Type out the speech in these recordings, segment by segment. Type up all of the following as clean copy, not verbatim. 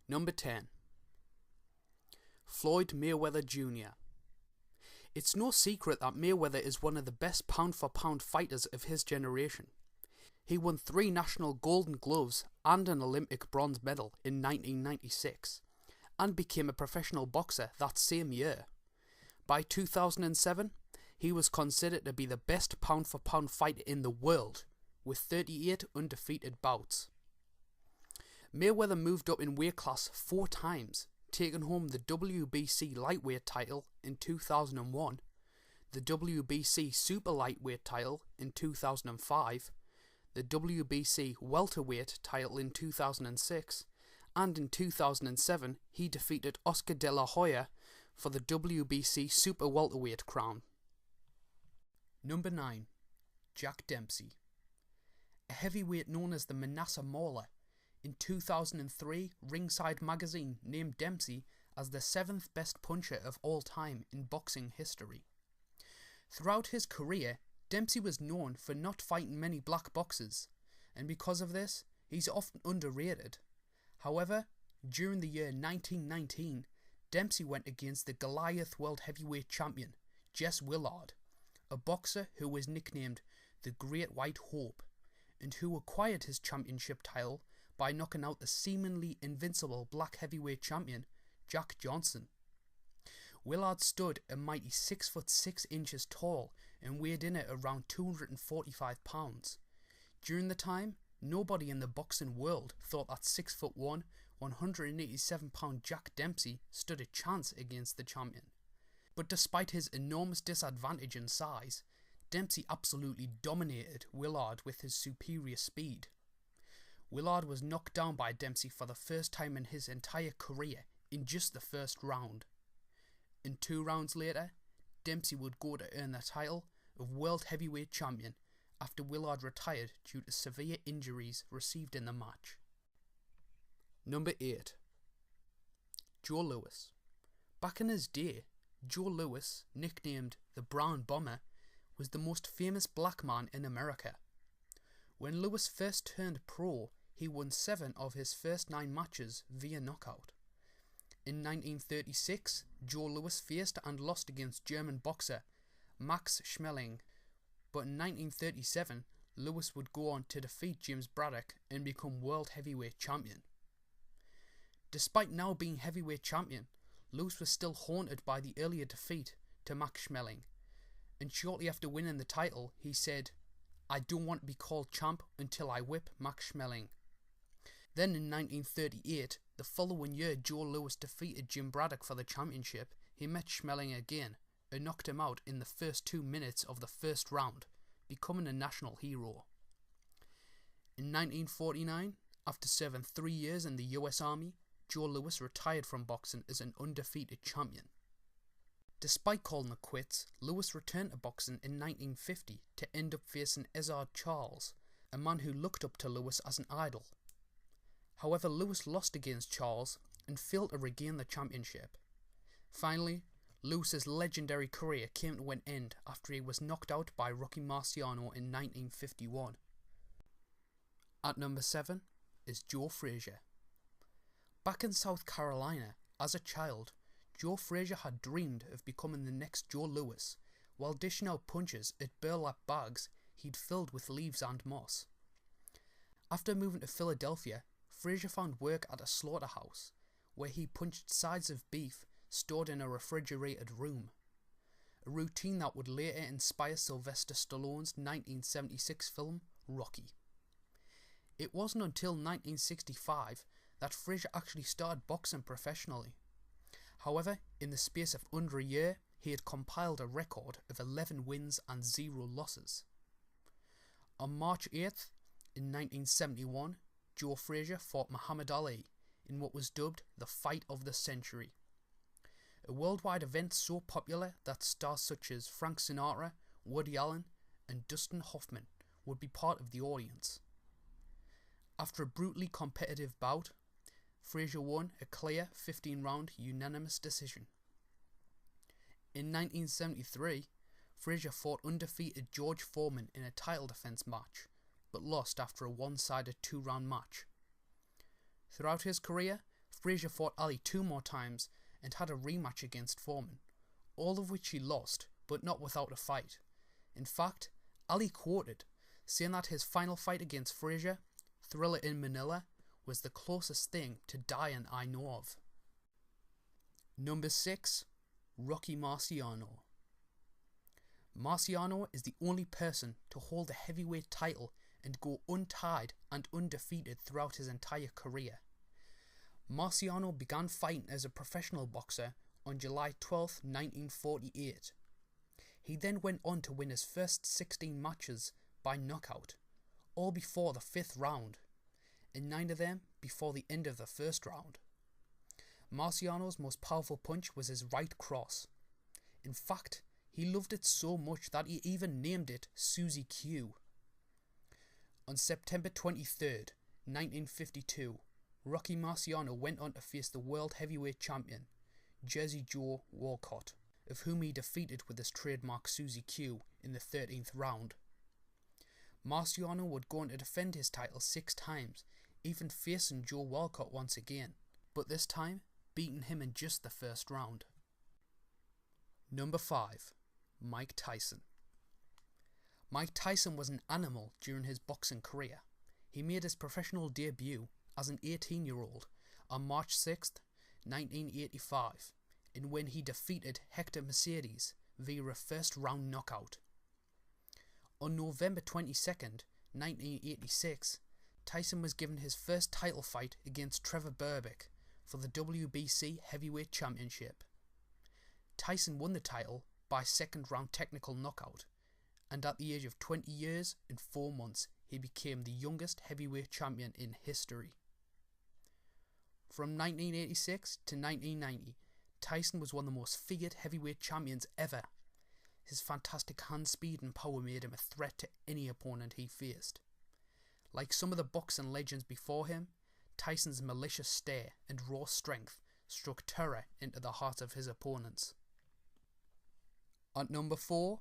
Number 10. Floyd Mayweather Jr. It's no secret that Mayweather is one of the best pound-for-pound fighters of his generation. He won 3 national Golden Gloves and an Olympic bronze medal in 1996, and became a professional boxer that same year. By 2007, he was considered to be the best pound-for-pound fighter in the world, with 38 undefeated bouts. Mayweather moved up in weight class 4 times, taking home the WBC lightweight title in 2001, the WBC super lightweight title in 2005, the WBC welterweight title in 2006, and in 2007 he defeated Oscar De La Hoya for the WBC super welterweight crown. Number 9. Jack Dempsey. A heavyweight known as the Manasseh Mauler, in 2003 Ringside Magazine named Dempsey as the 7th best puncher of all time in boxing history. Throughout his career, Dempsey was known for not fighting many black boxers, and because of this, he's often underrated. However, during the year 1919, Dempsey went against the Goliath World Heavyweight Champion, Jess Willard, a boxer who was nicknamed the Great White Hope, and who acquired his championship title by knocking out the seemingly invincible black heavyweight champion, Jack Johnson. Willard stood a mighty 6 foot 6 inches tall and weighed in at around 245 pounds. During the time, nobody in the boxing world thought that 6'1", 187 pound Jack Dempsey stood a chance against the champion. But despite his enormous disadvantage in size, Dempsey absolutely dominated Willard with his superior speed. Willard was knocked down by Dempsey for the first time in his entire career in just the first round. And 2 rounds later, Dempsey would go to earn the title of World Heavyweight Champion after Willard retired due to severe injuries received in the match. Number 8. Joe Louis. Back in his day, Joe Louis, nicknamed the Brown Bomber, was the most famous black man in America. When Louis first turned pro, he won 7 of his first 9 matches via knockout. In 1936, Joe Louis faced and lost against German boxer Max Schmeling, but in 1937, Louis would go on to defeat James Braddock and become World Heavyweight Champion. Despite now being Heavyweight Champion, Louis was still haunted by the earlier defeat to Max Schmeling, and shortly after winning the title, he said, "I don't want to be called champ until I whip Max Schmeling." Then in 1938, the following year Joe Louis defeated Jim Braddock for the championship, he met Schmeling again and knocked him out in the first 2 minutes of the first round, becoming a national hero. In 1949, after serving 3 years in the US Army, Joe Louis retired from boxing as an undefeated champion. Despite calling it quits, Louis returned to boxing in 1950 to end up facing Ezzard Charles, a man who looked up to Louis as an idol. However, Louis lost against Charles and failed to regain the championship. Finally, Louis's legendary career came to an end after he was knocked out by Rocky Marciano in 1951. At number 7 is Joe Frazier. Back in South Carolina, as a child, Joe Frazier had dreamed of becoming the next Joe Louis, while dishing out punches at burlap bags he'd filled with leaves and moss. After moving to Philadelphia, Frazier found work at a slaughterhouse, where he punched sides of beef stored in a refrigerated room, a routine that would later inspire Sylvester Stallone's 1976 film, Rocky. It wasn't until 1965 that Frazier actually started boxing professionally. However, in the space of under a year, he had compiled a record of 11 wins and 0 losses. On March 8th, in 1971, Joe Frazier fought Muhammad Ali in what was dubbed the Fight of the Century, a worldwide event so popular that stars such as Frank Sinatra, Woody Allen, and Dustin Hoffman would be part of the audience. After a brutally competitive bout, Frazier won a clear 15-round unanimous decision. In 1973, Frazier fought undefeated George Foreman in a title defense match, but lost after a one-sided 2-round match. Throughout his career, Frazier fought Ali 2 more times and had a rematch against Foreman, all of which he lost, but not without a fight. In fact, Ali quoted, saying that his final fight against Frazier, Thriller in Manila, was the closest thing to dying I know of. Number 6. Rocky Marciano. Marciano is the only person to hold the heavyweight title and go untied and undefeated throughout his entire career. Marciano began fighting as a professional boxer on July 12, 1948. He then went on to win his first 16 matches by knockout, all before the 5th round, and 9 of them before the end of the 1st round. Marciano's most powerful punch was his right cross. In fact, he loved it so much that he even named it Susie Q. On September 23, 1952, Rocky Marciano went on to face the world heavyweight champion, Jersey Joe Walcott, of whom he defeated with his trademark Susie Q in the 13th round. Marciano would go on to defend his title 6 times, even facing Joe Walcott once again, but this time beating him in just the 1st round. Number 5. Mike Tyson. Mike Tyson was an animal during his boxing career. He made his professional debut as an 18-year-old on March 6, 1985, in when he defeated Hector Mercedes via a 1st round knockout. On November 22, 1986, Tyson was given his first title fight against Trevor Berbick for the WBC Heavyweight Championship. Tyson won the title by 2nd round technical knockout, and at the age of 20 years and 4 months, he became the youngest heavyweight champion in history. From 1986 to 1990, Tyson was one of the most feared heavyweight champions ever. His fantastic hand speed and power made him a threat to any opponent he faced. Like some of the boxing legends before him, Tyson's malicious stare and raw strength struck terror into the hearts of his opponents. At number 4,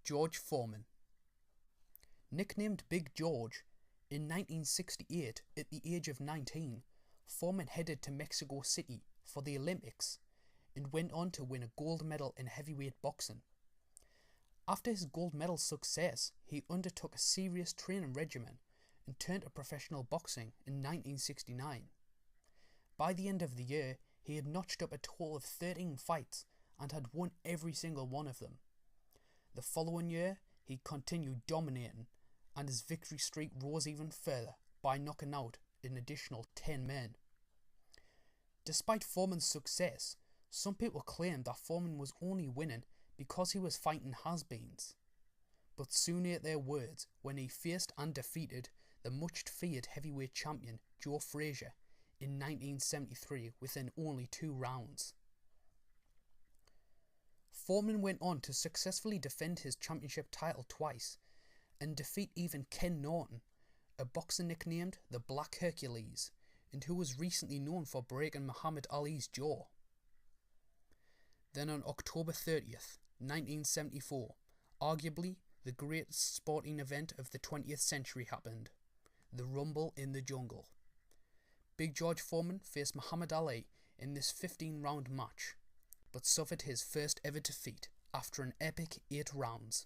George Foreman. Nicknamed Big George, in 1968, at the age of 19, Foreman headed to Mexico City for the Olympics and went on to win a gold medal in heavyweight boxing. After his gold medal success, he undertook a serious training regimen and turned to professional boxing in 1969. By the end of the year, he had notched up a total of 13 fights and had won every single one of them. The following year, he continued dominating, and his victory streak rose even further by knocking out an additional 10 men. Despite Foreman's success, some people claimed that Foreman was only winning because he was fighting has-beens. But soon ate their words when he faced and defeated the much-feared heavyweight champion Joe Frazier in 1973 within only 2 rounds. Foreman went on to successfully defend his championship title twice and defeat even Ken Norton, a boxer nicknamed the Black Hercules, and who was recently known for breaking Muhammad Ali's jaw. Then on October 30th, 1974, arguably the greatest sporting event of the 20th century happened, the Rumble in the Jungle. Big George Foreman faced Muhammad Ali in this 15-round match, but suffered his first ever defeat after an epic 8 rounds.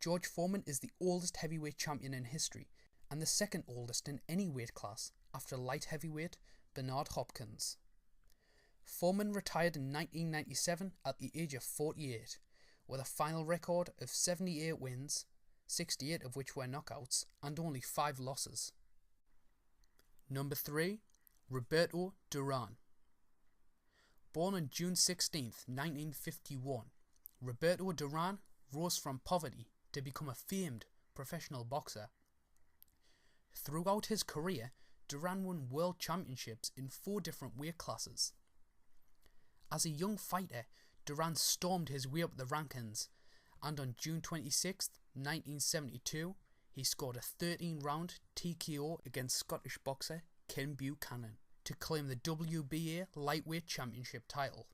George Foreman is the oldest heavyweight champion in history and the 2nd oldest in any weight class after light heavyweight Bernard Hopkins. Foreman retired in 1997 at the age of 48 with a final record of 78 wins, 68 of which were knockouts, and only 5 losses. Number 3. Roberto Duran. Born on June 16, 1951, Roberto Duran rose from poverty to become a famed professional boxer. Throughout his career, Duran won world championships in 4 different weight classes. As a young fighter, Duran stormed his way up the rankings, and on June 26, 1972, he scored a 13-round TKO against Scottish boxer Ken Buchanan to claim the WBA lightweight championship title.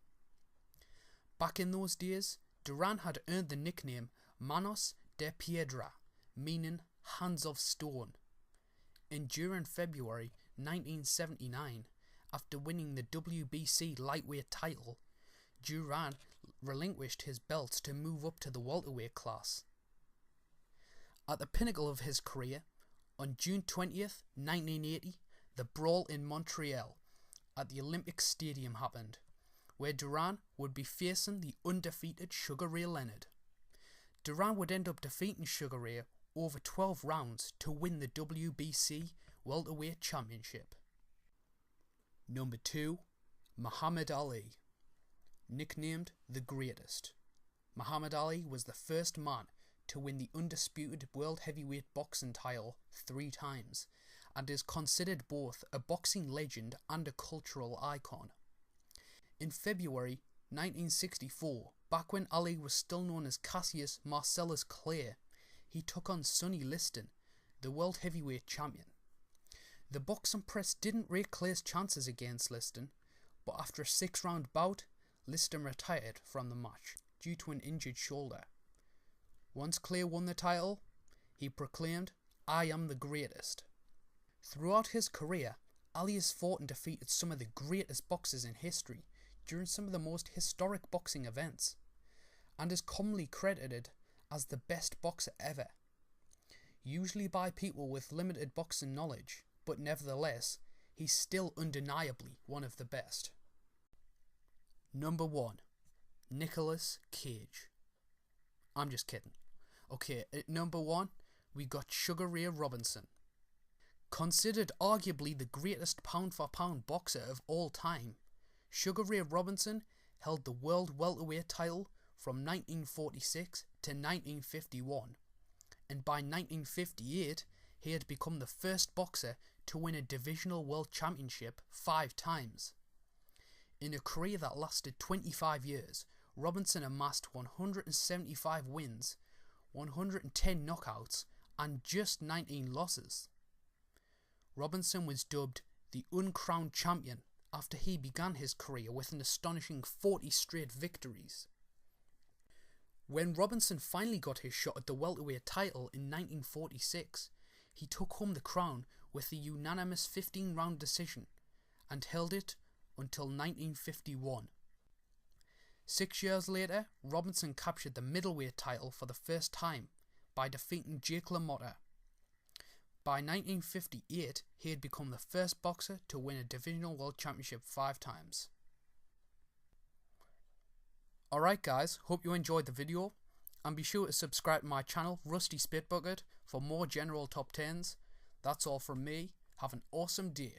Back in those days, Duran had earned the nickname Manos de Piedra, meaning hands of stone, and during February 1979, after winning the WBC lightweight title, Duran relinquished his belts to move up to the welterweight class. At the pinnacle of his career, on June 20th, 1980, the brawl in Montreal at the Olympic Stadium happened, where Duran would be facing the undefeated Sugar Ray Leonard. Duran would end up defeating Sugar Ray over 12 rounds to win the WBC welterweight championship. Number 2. Muhammad Ali. Nicknamed the Greatest, Muhammad Ali was the first man to win the undisputed world heavyweight boxing title 3 times, and is considered both a boxing legend and a cultural icon. In February 1964, back when Ali was still known as Cassius Marcellus Clay, he took on Sonny Liston, the world heavyweight champion. The boxing press didn't rate Clay's chances against Liston, but after a 6-round bout, Liston retired from the match due to an injured shoulder. Once Clay won the title, he proclaimed, "I am the greatest." Throughout his career, Ali has fought and defeated some of the greatest boxers in history during some of the most historic boxing events, and is commonly credited as the best boxer ever. Usually by people with limited boxing knowledge, but nevertheless, he's still undeniably one of the best. Number 1. Nicolas Cage. I'm just kidding. Okay, at number 1, we got Sugar Ray Robinson. Considered arguably the greatest pound-for-pound boxer of all time, Sugar Ray Robinson held the world welterweight title from 1946 to 1951, and by 1958 he had become the first boxer to win a divisional world championship 5 times. In a career that lasted 25 years, Robinson amassed 175 wins, 110 knockouts, and just 19 losses. Robinson was dubbed the uncrowned champion after he began his career with an astonishing 40 straight victories. When Robinson finally got his shot at the welterweight title in 1946, he took home the crown with a unanimous 15-round decision and held it until 1951. 6 years later, Robinson captured the middleweight title for the first time by defeating Jake LaMotta. By 1958, he had become the first boxer to win a divisional world championship 5 times. Alright guys, hope you enjoyed the video, and be sure to subscribe to my channel RustySpitBucket for more general top 10s. That's all from me. Have an awesome day.